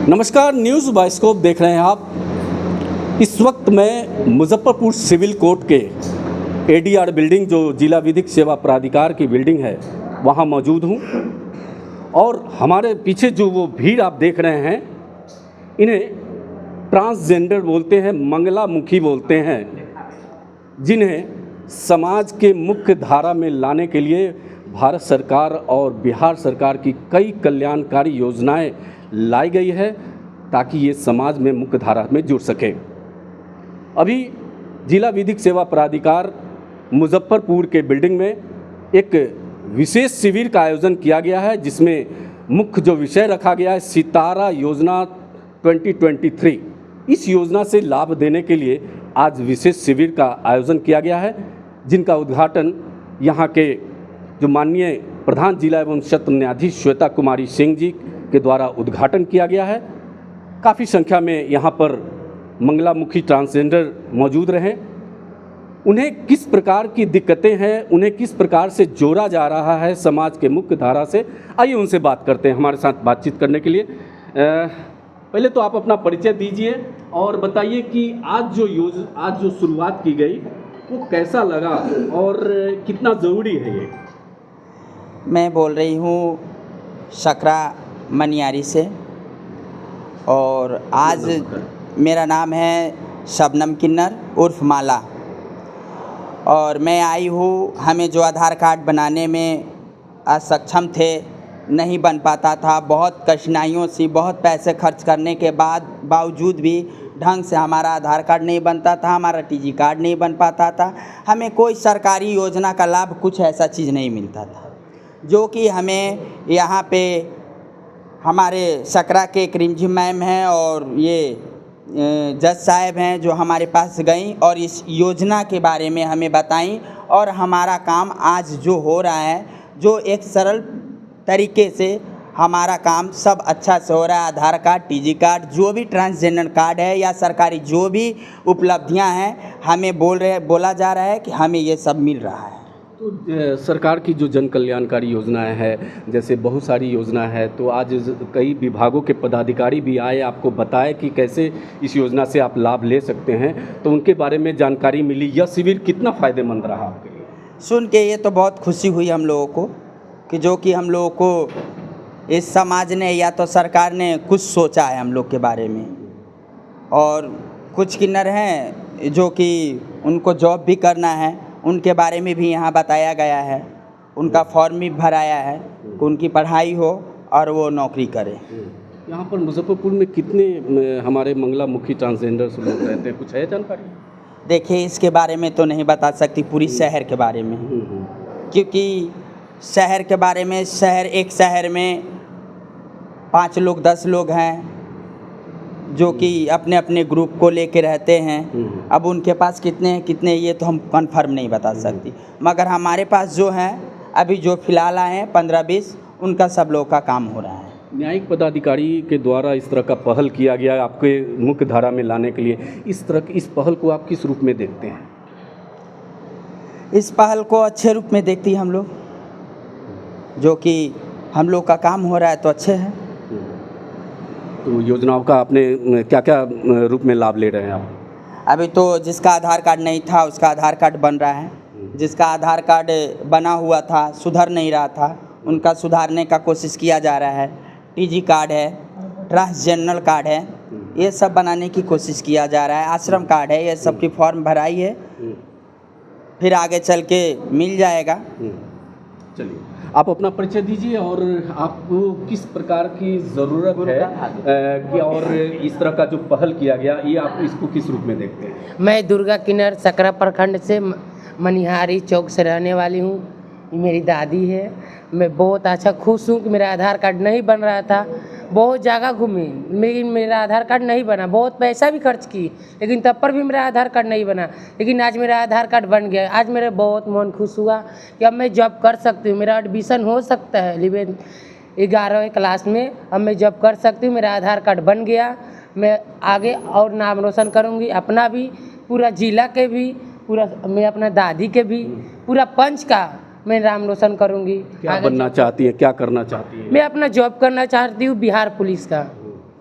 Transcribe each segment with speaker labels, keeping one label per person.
Speaker 1: नमस्कार, news bioscope देख रहे हैं आप। इस वक्त मैं मुजफ्फरपुर सिविल कोर्ट के एडीआर बिल्डिंग, जो जिला विधिक सेवा प्राधिकार की बिल्डिंग है, वहाँ मौजूद हूँ। और हमारे पीछे जो वो भीड़ आप देख रहे हैं, इन्हें ट्रांसजेंडर बोलते हैं, मंगलामुखी बोलते हैं, जिन्हें समाज के मुख्य धारा में लाने के लिए भारत सरकार और बिहार सरकार की कई कल्याणकारी योजनाएं लाई गई है ताकि ये समाज में मुख्य धारा में जुड़ सके। अभी जिला विधिक सेवा प्राधिकार मुजफ्फरपुर के बिल्डिंग में एक विशेष शिविर का आयोजन किया गया है, जिसमें मुख्य जो विषय रखा गया है सितारा योजना 2023। इस योजना से लाभ देने के लिए आज विशेष शिविर का आयोजन किया गया है, जिनका उद्घाटन यहाँ के जो माननीय प्रधान जिला एवं सत्र न्यायाधीश श्वेता कुमारी सिंह जी के द्वारा उद्घाटन किया गया है। काफ़ी संख्या में यहाँ पर मंगलामुखी ट्रांसजेंडर मौजूद रहे। उन्हें किस प्रकार की दिक्कतें हैं, उन्हें किस प्रकार से जोड़ा जा रहा है समाज के मुख्य धारा से, आइए उनसे बात करते हैं। हमारे साथ बातचीत करने के लिए पहले तो आप अपना परिचय दीजिए और बताइए कि आज जो शुरुआत की गई वो कैसा लगा और कितना ज़रूरी है ये।
Speaker 2: मैं बोल रही हूँ सकरा मनियारी से, और आज मेरा नाम है शबनम किन्नर उर्फ माला, और मैं आई हूँ। हमें जो आधार कार्ड बनाने में असक्षम थे, नहीं बन पाता था, बहुत कठिनाइयों से, बहुत पैसे खर्च करने के बावजूद भी ढंग से हमारा आधार कार्ड नहीं बनता था, हमारा टीजी कार्ड नहीं बन पाता था, हमें कोई सरकारी योजना का लाभ, कुछ ऐसा चीज़ नहीं मिलता था, जो कि हमें यहाँ पे हमारे सकरा के एक रिमझिम मैम हैं और ये जज साहब हैं, जो हमारे पास गईं और इस योजना के बारे में हमें बताईं। और हमारा काम आज जो हो रहा है, जो एक सरल तरीके से हमारा काम सब अच्छा से हो रहा है। आधार कार्ड, टीजी कार्ड, जो भी ट्रांसजेंडर कार्ड है या सरकारी जो भी उपलब्धियां हैं, हमें बोला जा रहा है कि हमें ये सब मिल रहा है।
Speaker 1: तो सरकार की जो जन कल्याणकारी योजनाएं हैं, जैसे बहुत सारी योजना है, तो आज कई विभागों के पदाधिकारी भी आए, आपको बताए कि कैसे इस योजना से आप लाभ ले सकते हैं, तो उनके बारे में जानकारी मिली। यह शिविर कितना फ़ायदेमंद रहा आपके लिए?
Speaker 2: सुन के ये तो बहुत खुशी हुई हम लोगों को कि जो कि हम लोगों को इस समाज ने या तो सरकार ने कुछ सोचा है हम लोग के बारे में। और कुछ किन्नर हैं जो कि उनको जॉब भी करना है, उनके बारे में भी यहाँ बताया गया है, उनका फॉर्म भी भराया है कि उनकी पढ़ाई हो और वो नौकरी करे।
Speaker 1: यहाँ पर मुजफ्फरपुर में कितने हमारे मंगलामुखी ट्रांसजेंडर लोग रहते हैं, कुछ है जानकारी?
Speaker 2: देखिए, इसके बारे में तो नहीं बता सकती, पूरी शहर के बारे में, क्योंकि शहर के बारे में एक शहर में 5 लोग 10 लोग हैं जो कि अपने अपने ग्रुप को लेके रहते हैं। अब उनके पास कितने ये तो हम कन्फर्म नहीं बता सकती, मगर हमारे पास जो हैं अभी जो फ़िलहाल आए हैं 15-20, उनका सब लोग का काम हो रहा है।
Speaker 1: न्यायिक पदाधिकारी के द्वारा इस तरह का पहल किया गया आपके मुख्य धारा में लाने के लिए, इस पहल को आप किस रूप में देखते हैं?
Speaker 2: इस पहल को अच्छे रूप में देखती हम लोग, जो कि हम लोग का काम हो रहा है तो अच्छे हैं।
Speaker 1: तो योजनाओं का आपने क्या क्या रूप में लाभ ले रहे हैं आप?
Speaker 2: अभी तो जिसका आधार कार्ड नहीं था उसका आधार कार्ड बन रहा है, जिसका आधार कार्ड बना हुआ था, सुधर नहीं रहा था, उनका सुधारने का कोशिश किया जा रहा है। टीजी कार्ड है, ट्रांसजेंडर कार्ड है, ये सब बनाने की कोशिश किया जा रहा है। आश्रम कार्ड है, ये सब की फॉर्म भराई है, फिर आगे चल के मिल जाएगा।
Speaker 1: चलिए, आप अपना परिचय दीजिए और आपको किस प्रकार की ज़रूरत है कि और इस तरह का जो पहल किया गया, ये आप इसको किस रूप में देखते हैं?
Speaker 3: मैं दुर्गा किन्नर सकरा प्रखंड से मनिहारी चौक से रहने वाली हूँ। मेरी दादी है। मैं बहुत अच्छा खुश हूँ कि मेरा आधार कार्ड नहीं बन रहा था, बहुत जगह घूमी लेकिन मेरा आधार कार्ड नहीं बना, बहुत पैसा भी खर्च की, लेकिन तब पर भी मेरा आधार कार्ड नहीं बना। लेकिन आज मेरा आधार कार्ड बन गया। आज मेरा बहुत मन खुश हुआ कि अब मैं जॉब कर सकती हूँ, मेरा एडमिशन हो सकता है 11वीं क्लास में, अब मैं जॉब कर सकती हूँ। मेरा आधार कार्ड बन गया, मैं आगे और नाम रोशन करूँगी, अपना भी, पूरा जिला के भी, पूरा मैं अपना दादी के भी, पूरा पंच का मैं नाम रोशन करूँगी।
Speaker 1: क्या बनना चाहती हैं, क्या करना चाहती हैं?
Speaker 3: मैं अपना जॉब करना चाहती हूँ बिहार पुलिस का।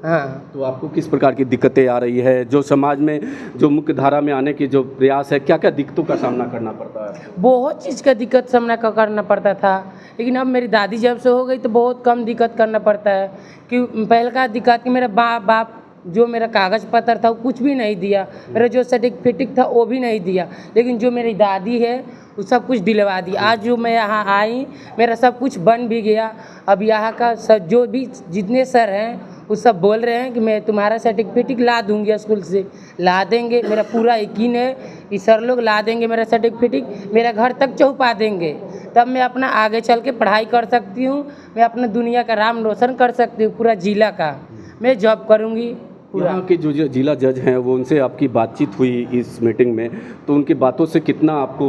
Speaker 3: हाँ।
Speaker 1: तो आपको किस प्रकार की दिक्कतें आ रही है, जो समाज में जो मुख्य धारा में आने की जो प्रयास है, क्या क्या दिक्कतों का सामना करना पड़ता है?
Speaker 3: बहुत चीज़ का दिक्कत सामना करना पड़ता था, लेकिन अब मेरी दादी जब से हो गई तो बहुत कम दिक्कत करना पड़ता है। कि पहले का दिक्कत कि मेरा बाप जो मेरा कागज़ पत्र था वो कुछ भी नहीं दिया, मेरा जो सर्टिफिकेट था वो भी नहीं दिया, लेकिन जो मेरी दादी है वो सब कुछ दिलवा दी। आज जो मैं यहाँ आई मेरा सब कुछ बन भी गया। अब यहाँ का जो भी जितने सर हैं वो सब बोल रहे हैं कि मैं तुम्हारा सर्टिफिकेट ला दूंगी, स्कूल से ला देंगे। मेरा पूरा यकीन है कि सर लोग ला देंगे मेरा सर्टिफिकेट, मेरा घर तक पहुँचा देंगे। तब मैं अपना आगे चल के पढ़ाई कर सकती हूँ, मैं अपना दुनिया का नाम रोशन कर सकती हूँ, पूरा जिला का मैं जॉब करूँगी।
Speaker 1: यहाँ के जो जिला जज हैं वो उनसे आपकी बातचीत हुई इस मीटिंग में, तो उनकी बातों से कितना आपको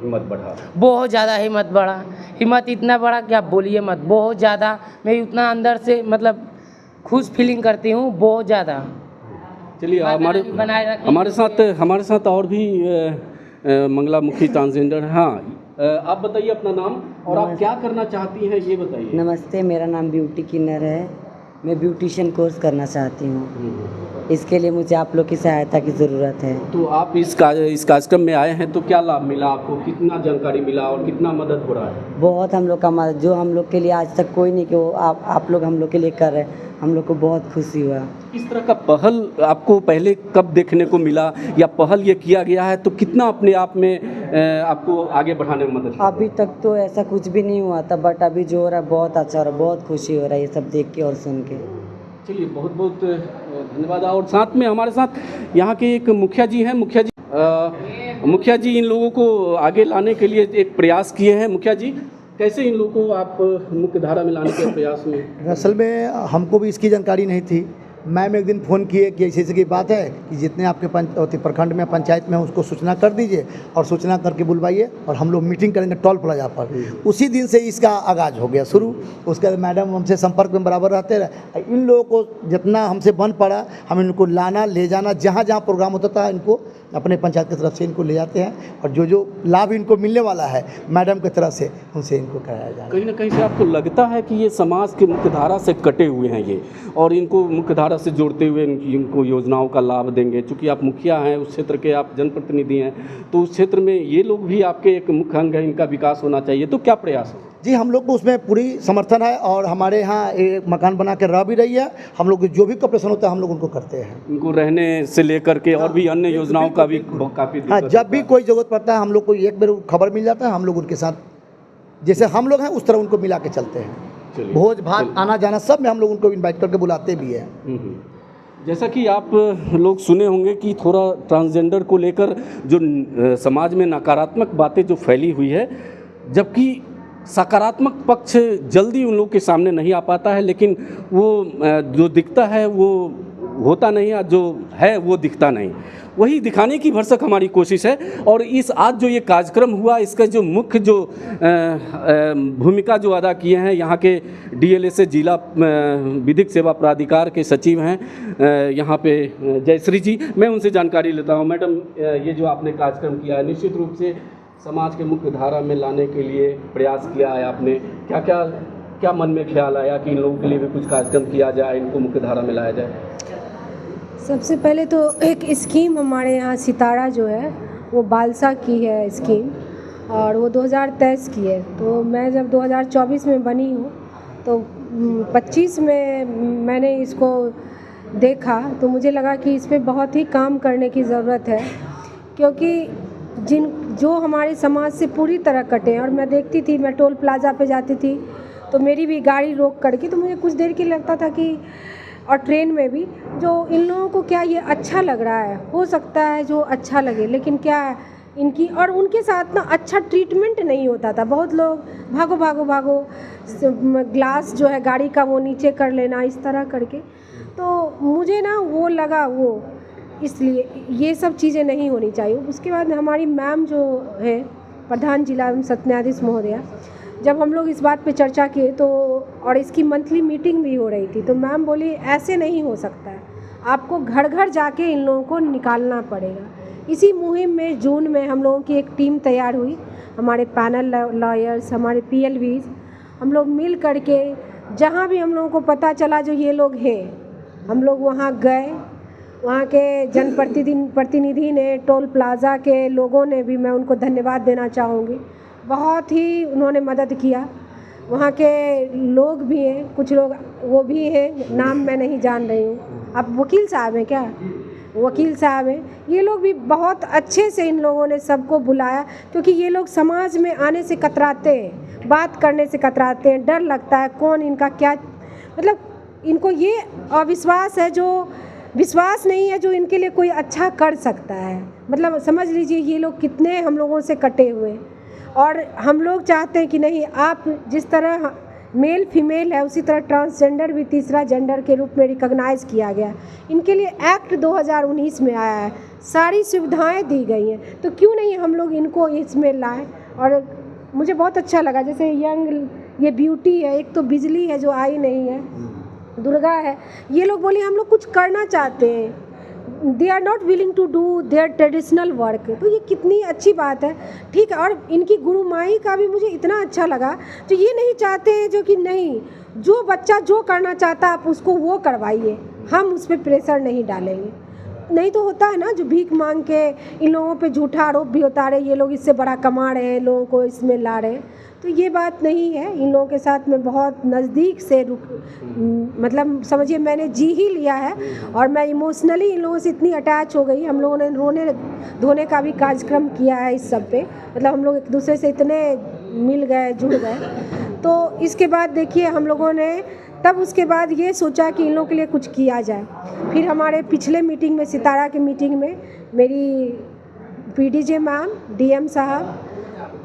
Speaker 1: हिम्मत बढ़ा? बहुत
Speaker 3: ज़्यादा हिम्मत बढ़ा, हिम्मत इतना बढ़ा कि आप बोलिए मत। बहुत ज़्यादा मैं उतना अंदर से मतलब खुश फीलिंग करती हूँ, बहुत ज़्यादा।
Speaker 1: चलिए हमारे साथ और भी मंगलामुखी ट्रांसजेंडर। हाँ, आप बताइए अपना नाम और आप क्या करना चाहती हैं ये बताइए।
Speaker 4: नमस्ते, मेरा नाम ब्यूटी किन्नर है। मैं ब्यूटिशियन कोर्स करना चाहती हूँ। इसके लिए मुझे आप लोग की सहायता की ज़रूरत है।
Speaker 1: तो आप इस कार्यक्रम में आए हैं तो क्या लाभ मिला आपको, कितना जानकारी मिला और कितना मदद हो रहा है?
Speaker 4: बहुत हम लोग का मदद, जो हम लोग के लिए आज तक कोई नहीं कि वो आप लोग हम लोग के लिए कर रहे हैं, हम लोग को बहुत खुशी हुआ।
Speaker 1: इस तरह का पहल आपको पहले कब देखने को मिला, या पहल ये किया गया है तो कितना अपने आप में आपको आगे बढ़ाने में मदद?
Speaker 4: अभी तक तो ऐसा कुछ भी नहीं हुआ था, बट अभी जो हो रहा है बहुत अच्छा हो रहा है, बहुत खुशी हो रहा है ये सब देख के और सुन के।
Speaker 1: चलिए बहुत बहुत धन्यवाद। और साथ में हमारे साथ यहाँ के एक मुखिया जी हैं। मुखिया जी इन लोगों को आगे लाने के लिए एक प्रयास किए हैं। मुखिया जी, कैसे इन लोगों को आप मुख्य धारा में लाने के प्रयास में?
Speaker 5: असल में हमको भी इसकी जानकारी नहीं थी। मैम एक दिन फ़ोन किए कि ऐसी की बात है कि जितने आपके प्रखंड में पंचायत में उसको सूचना कर दीजिए और सूचना करके बुलवाइए और हम लोग मीटिंग करेंगे टोल प्लाजा पर। उसी दिन से इसका आगाज़ हो गया शुरू। उसके बाद मैडम हमसे संपर्क में बराबर रहते रहे। इन लोगों को जितना हमसे बन पड़ा हम इनको लाना ले जाना, जहाँ जहाँ प्रोग्राम होता था इनको अपने पंचायत की तरफ से इनको ले जाते हैं और जो जो लाभ इनको मिलने वाला है मैडम की तरफ से उनसे इनको कराया जाए।
Speaker 1: कहीं ना कहीं से आपको लगता है कि ये समाज के मुख्य धारा से कटे हुए हैं ये, और इनको मुख्य धारा से जोड़ते हुए इनको योजनाओं का लाभ देंगे? चूँकि आप मुखिया हैं, उस क्षेत्र के आप जनप्रतिनिधि हैं, तो उस क्षेत्र में ये लोग भी आपके एक मुख्य अंग हैं, इनका विकास होना चाहिए, तो क्या प्रयास है?
Speaker 5: जी, हम लोग को उसमें पूरी समर्थन है और हमारे यहाँ एक मकान बना के रह भी रही है। हम लोग जो भी कॉपरेशन होता है हम लोग उनको करते हैं।
Speaker 1: उनको रहने से लेकर के और भी अन्य योजनाओं का भी काफ़ी,
Speaker 5: हाँ, जब भी कोई ज़रूरत पड़ता है हम लोग को एक बार खबर मिल जाता है, हम लोग उनके साथ जैसे हम लोग हैं उस तरह उनको मिला के चलते हैं। भोज भात आना जाना सब में हम लोग उनको इन्वाइट करके बुलाते भी हैं।
Speaker 1: जैसा कि आप लोग सुने होंगे कि थोड़ा ट्रांसजेंडर को लेकर जो समाज में नकारात्मक बातें जो फैली हुई है, जबकि सकारात्मक पक्ष जल्दी उन लोगों के सामने नहीं आ पाता है, लेकिन वो जो दिखता है वो होता नहीं है, जो है वो दिखता नहीं, वही दिखाने की भरसक हमारी कोशिश है। और इस आज जो ये कार्यक्रम हुआ, इसका जो मुख्य जो भूमिका जो अदा किए हैं यहाँ के DLSA जिला विधिक सेवा प्राधिकार के सचिव हैं यहाँ पे जयश्री जी, मैं उनसे जानकारी लेता हूँ। मैडम, ये जो आपने कार्यक्रम किया है निश्चित रूप से समाज के मुख्य धारा में लाने के लिए प्रयास किया है आपने, क्या मन में ख्याल आया कि इन लोगों के लिए भी कुछ कार्यक्रम किया जाए, इनको मुख्य धारा में लाया जाए?
Speaker 6: सबसे पहले तो एक स्कीम हमारे यहाँ सितारा जो है वो बालसा की है स्कीम, और वो 2023 की है। तो मैं जब 2024 में बनी हूँ तो 25 में मैंने इसको देखा तो मुझे लगा कि इस पे बहुत ही काम करने की ज़रूरत है, क्योंकि जो हमारे समाज से पूरी तरह कटे हैं। और मैं देखती थी, मैं टोल प्लाजा पे जाती थी तो मेरी भी गाड़ी रोक करके, तो मुझे कुछ देर के लगता था कि, और ट्रेन में भी, जो इन लोगों को क्या ये अच्छा लग रहा है, हो सकता है जो अच्छा लगे, लेकिन क्या इनकी और उनके साथ ना अच्छा ट्रीटमेंट नहीं होता था। बहुत लोग भागो भागो भागो, ग्लास जो है गाड़ी का वो नीचे कर लेना, इस तरह करके। तो मुझे ना वो लगा, वो इसलिए ये सब चीज़ें नहीं होनी चाहिए। उसके बाद हमारी मैम जो है प्रधान जिला एवं सत्र न्यायाधीश महोदया, जब हम लोग इस बात पे चर्चा किए तो, और इसकी मंथली मीटिंग भी हो रही थी, तो मैम बोली ऐसे नहीं हो सकता है, आपको घर घर जाके इन लोगों को निकालना पड़ेगा। इसी मुहिम में जून में हम लोगों की एक टीम तैयार हुई, हमारे पैनल लॉयर्स, हमारे PLVs, हम लोग मिल करके जहाँ भी हम लोगों को पता चला जो ये लोग हैं हम लोग वहाँ गए, वहाँ के प्रतिनिधि ने, टोल प्लाज़ा के लोगों ने भी, मैं उनको धन्यवाद देना चाहूँगी, बहुत ही उन्होंने मदद किया। वहाँ के लोग भी हैं, कुछ लोग वो भी हैं, नाम मैं नहीं जान रही हूँ। आप वकील साहब हैं क्या? वकील साहब हैं, ये लोग भी बहुत अच्छे से इन लोगों ने सबको बुलाया, क्योंकि ये लोग समाज में आने से कतराते हैं, बात करने से कतराते हैं, डर लगता है कौन इनका क्या, मतलब इनको ये अविश्वास है, जो विश्वास नहीं है जो इनके लिए कोई अच्छा कर सकता है। मतलब समझ लीजिए ये लोग कितने हम लोगों से कटे हुए हैं, और हम लोग चाहते हैं कि नहीं, आप जिस तरह मेल फीमेल है उसी तरह ट्रांसजेंडर भी तीसरा जेंडर के रूप में रिकॉग्नाइज़ किया गया। इनके लिए एक्ट 2019 में आया है, सारी सुविधाएं दी गई हैं, तो क्यों नहीं हम लोग इनको इसमें लाएं। और मुझे बहुत अच्छा लगा, जैसे यंग, ये ब्यूटी है, एक तो बिजली है जो आई नहीं है, दुर्गा है, ये लोग बोली हम लोग कुछ करना चाहते हैं, they are not willing to do their traditional work, तो ये कितनी अच्छी बात है। ठीक है, और इनकी गुरु माई का भी मुझे इतना अच्छा लगा, तो ये नहीं चाहते हैं जो कि नहीं, जो बच्चा जो करना चाहता आप उसको वो करवाइए, हम उस पर प्रेशर नहीं डालेंगे। नहीं तो होता है ना, जो भीख मांग के इन लोगों पे झूठा आरोप भी होता रहे, ये लोग इससे बड़ा कमा रहे हैं, लोगों को इसमें ला रहे हैं, तो ये बात नहीं है। इन लोगों के साथ मैं बहुत नज़दीक से मतलब समझिए मैंने जी ही लिया है, और मैं इमोशनली इन लोगों से इतनी अटैच हो गई। हम लोगों ने रोने धोने का भी कार्यक्रम किया है इस सब पे, मतलब हम लोग एक दूसरे से इतने मिल गए, जुड़ गए। तो इसके बाद देखिए हम लोगों ने तब उसके बाद ये सोचा कि इन लोगों के लिए कुछ किया जाए। फिर हमारे पिछले मीटिंग में, सितारा की मीटिंग में, मेरी पीडीजे मैम, डीएम साहब,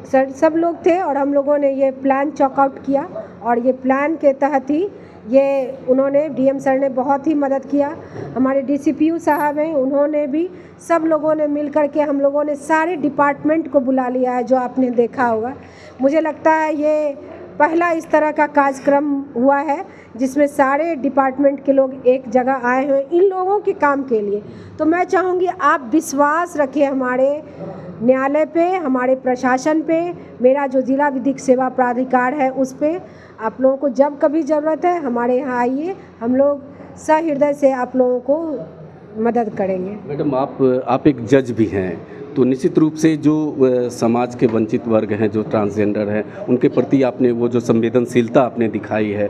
Speaker 6: सर, सब लोग थे, और हम लोगों ने ये प्लान चॉकआउट किया, और ये प्लान के तहत ही ये उन्होंने, डीएम सर ने बहुत ही मदद किया, हमारे डीसीपीयू साहब हैं, उन्होंने भी, सब लोगों ने मिल कर के हम लोगों ने सारे डिपार्टमेंट को बुला लिया है, जो आपने देखा होगा। मुझे लगता है ये पहला इस तरह का कार्यक्रम हुआ है जिसमें सारे डिपार्टमेंट के लोग एक जगह आए हैं इन लोगों के काम के लिए। तो मैं चाहूँगी आप विश्वास रखिए हमारे न्यायालय पे, हमारे प्रशासन पे, मेरा जो जिला विधिक सेवा प्राधिकार है उस पे। आप लोगों को जब कभी ज़रूरत है हमारे यहाँ आइए, हम लोग सहृदय से आप लोगों को मदद करेंगे।
Speaker 1: मैडम, आप एक जज भी हैं, तो निश्चित रूप से जो समाज के वंचित वर्ग हैं, जो ट्रांसजेंडर हैं, उनके प्रति आपने वो जो संवेदनशीलता आपने दिखाई है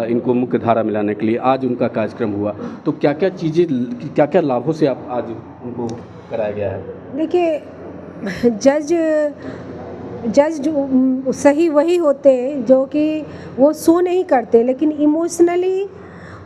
Speaker 1: इनको मुख्य धारा में लाने के लिए, आज उनका कार्यक्रम हुआ, तो क्या क्या चीज़ें, क्या क्या लाभों से आप आज उनको कराया गया है?
Speaker 6: देखिए, जज जो सही वही होते हैं जो कि वो शो नहीं करते, लेकिन इमोशनली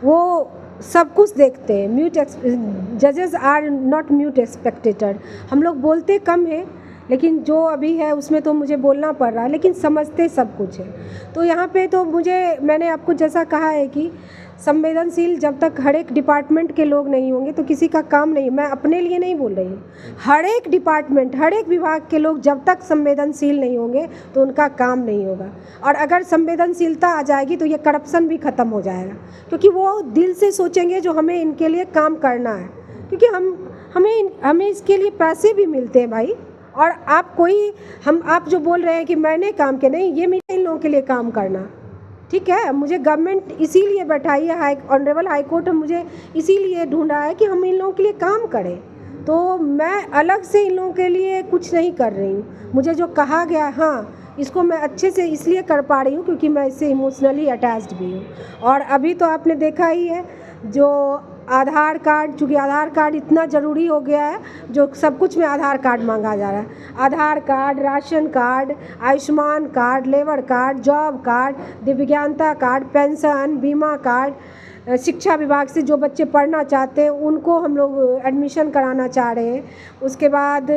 Speaker 6: वो सब कुछ देखते हैं। जजेस आर नॉट म्यूट स्पेक्टेटर। हम लोग बोलते कम हैं, लेकिन जो अभी है उसमें तो मुझे बोलना पड़ रहा है, लेकिन समझते सब कुछ है। तो यहाँ पे तो मैंने आपको जैसा कहा है कि संवेदनशील जब तक हर एक डिपार्टमेंट के लोग नहीं होंगे तो किसी का काम नहीं। मैं अपने लिए नहीं बोल रही हूँ, हर एक डिपार्टमेंट, हर एक विभाग के लोग जब तक संवेदनशील नहीं होंगे तो उनका काम नहीं होगा। और अगर संवेदनशीलता आ जाएगी तो ये करप्शन भी ख़त्म हो जाएगा, क्योंकि वो दिल से सोचेंगे जो हमें इनके लिए काम करना है, क्योंकि हमें इसके लिए पैसे भी मिलते हैं भाई। और आप जो बोल रहे हैं कि मैंने काम किया, नहीं, ये मेरे इन लोगों के लिए काम करना, ठीक है। मुझे गवर्नमेंट इसीलिए बैठाई है, ऑनरेबल हाई कोर्ट मुझे इसीलिए ढूंढा है कि हम इन लोगों के लिए काम करें। तो मैं अलग से इन लोगों के लिए कुछ नहीं कर रही हूँ। मुझे जो कहा गया, हाँ, इसको मैं अच्छे से इसलिए कर पा रही हूँ क्योंकि मैं इससे इमोशनली अटैच्ड भी हूँ। और अभी तो आपने देखा ही है जो आधार कार्ड, चूँकि आधार कार्ड इतना ज़रूरी हो गया है, जो सब कुछ में आधार कार्ड मांगा जा रहा है। Aadhaar card, ration card, Ayushman card, labour card, job card, दिव्यांगता कार्ड, पेंशन, बीमा कार्ड, शिक्षा विभाग से जो बच्चे पढ़ना चाहते हैं उनको हम लोग एडमिशन कराना चाह रहे हैं। उसके बाद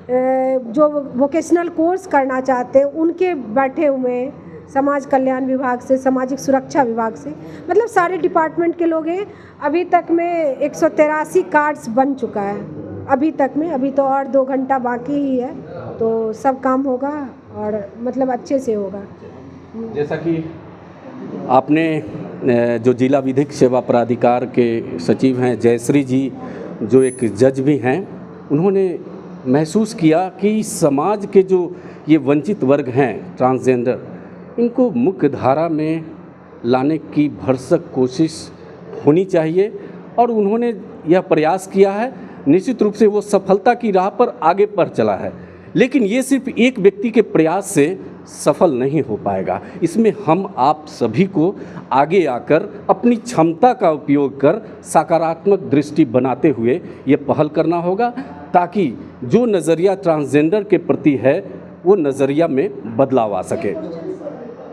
Speaker 6: जो वोकेशनल कोर्स करना चाहते हैं उनके बैठे हुए हैं, समाज कल्याण विभाग से, सामाजिक सुरक्षा विभाग से, मतलब सारे डिपार्टमेंट के लोग हैं। अभी तक में 183 कार्ड्स बन चुका है अभी तक में, अभी तो और 2 घंटा बाकी ही है, तो सब काम होगा और मतलब अच्छे से होगा।
Speaker 1: जैसा कि आपने जो जिला विधिक सेवा प्राधिकार के सचिव हैं जयश्री जी, जो एक जज भी हैं, उन्होंने महसूस किया कि समाज के जो ये वंचित वर्ग हैं ट्रांसजेंडर, इनको मुख्य धारा में लाने की भरसक कोशिश होनी चाहिए और उन्होंने यह प्रयास किया है। निश्चित रूप से वो सफलता की राह पर आगे बढ़ चला है, लेकिन ये सिर्फ एक व्यक्ति के प्रयास से सफल नहीं हो पाएगा। इसमें हम आप सभी को आगे आकर अपनी क्षमता का उपयोग कर सकारात्मक दृष्टि बनाते हुए ये पहल करना होगा, ताकि जो नज़रिया ट्रांसजेंडर के प्रति है वो नज़रिया में बदलाव आ सके।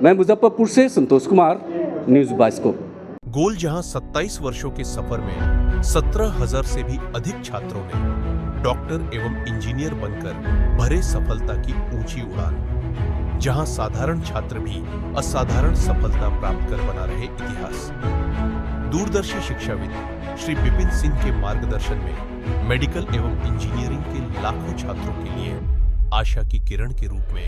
Speaker 1: मैं मुजफ्फरपुर से संतोष कुमार, न्यूज़ 22 को।
Speaker 7: गोल जहां 27 वर्षों के सफर में 17,000 से भी अधिक छात्रों ने डॉक्टर एवं इंजीनियर बनकर भरे सफलता की ऊंची उड़ान, जहां साधारण छात्र भी असाधारण सफलता प्राप्त कर बना रहे इतिहास। दूरदर्शी शिक्षाविद श्री विपिन सिंह के मार्गदर्शन में मेडिकल एवं इंजीनियरिंग के लाखों छात्रों के लिए आशा की किरण के रूप में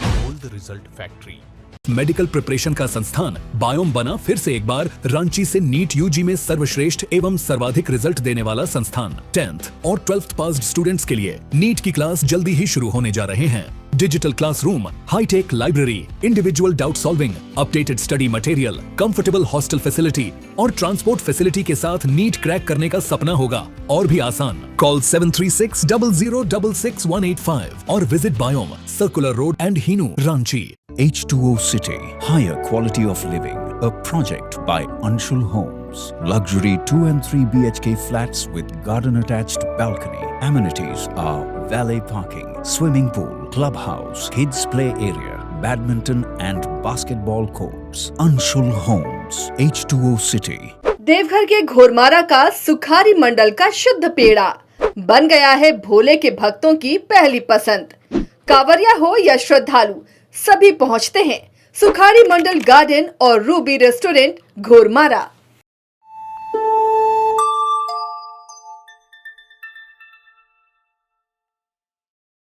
Speaker 7: gold result factory.
Speaker 8: Medical preparation का संस्थान बायोम बना फिर से एक बार रांची से नीट यूजी में सर्वश्रेष्ठ एवं सर्वाधिक रिजल्ट देने वाला संस्थान। 10th और 12th पास्ड स्टूडेंट्स के लिए नीट की क्लास जल्दी ही शुरू होने जा रहे हैं। Digital classroom, hitech library, individual doubt solving, updated study material, comfortable hostel facility और ट्रांसपोर्ट फैसिलिटी के साथ नीट क्रैक करने का सपना होगा और भी आसान। कॉल 7360066185 और visit Biome, Circular Road and Hinoo, Ranchi.
Speaker 9: H2O City, higher quality of living, a project by Anshul Homes. Luxury 2 and 3 BHK flats with garden attached balcony. Amenities are valet parking, swimming pool, clubhouse, kids play area, badminton and basketball courts. Anshul Homes, H2O City.
Speaker 10: Deoghar के घोरमारा का सुखारी मंडल का शुद्ध पेड़ा बन गया है भोले के भक्तों की पहली पसंद। कांवरिया हो या श्रद्धालु, सभी पहुंचते हैं सुखारी मंडल गार्डन और रूबी रेस्टोरेंट घोरमारा।